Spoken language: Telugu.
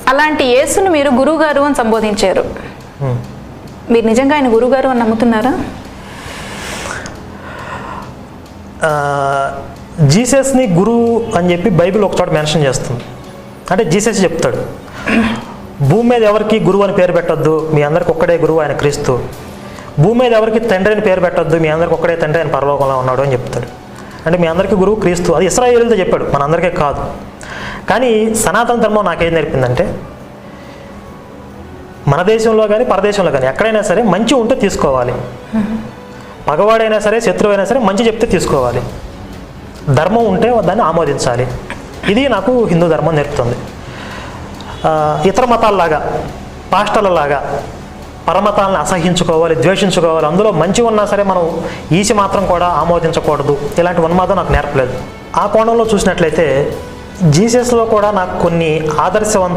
అలాంటి యేసును మీరు గురువుగారు అని సంబోధించారు. మీరు నిజంగా ఆయన గురువుగారు అని నమ్ముతున్నారా? జీసస్ని గురువు అని చెప్పి బైబిల్ ఒక చోట మెన్షన్ చేస్తుంది. అంటే జీసస్ చెప్తాడు, భూమి మీద ఎవరికి గురువు అని పేరు పెట్టొద్దు, మీ అందరికి ఒక్కడే గురువు ఆయన క్రీస్తు. భూమి మీద ఎవరికి తండ్రి అని పేరు పెట్టొద్దు, మీ అందరికి ఒక్కడే తండ్రి ఆయన పరలోకంలో ఉన్నాడు అని చెప్తాడు. అంటే మీ అందరికీ గురువు క్రీస్తు. అది ఇశ్రాయేలుతో చెప్పాడు, మనందరికీ కాదు. కానీ సనాతన ధర్మం నాకేం నేర్పిందంటే, మన దేశంలో కానీ పరదేశంలో కానీ ఎక్కడైనా సరే మంచి ఉంటే తీసుకోవాలి. పగవాడైనా సరే శత్రువైనా సరే మంచి చెప్తే తీసుకోవాలి. ధర్మం ఉంటే దాన్ని ఆమోదించాలి. ఇది నాకు హిందూ ధర్మం నేర్పుతుంది. ఇతర మతాలలాగా, పాస్టర్లలాగా పరమతాలను అసహించుకోవాలి, ద్వేషించుకోవాలి, అందులో మంచి ఉన్నా సరే మనం ఈసి మాత్రం కూడా ఆమోదించకూడదు, ఇలాంటి ఉన్మాదం నాకు నేర్పలేదు. ఆ కోణంలో చూసినట్లయితే జీసస్లో కూడా నాకు కొన్ని ఆదర్శవంత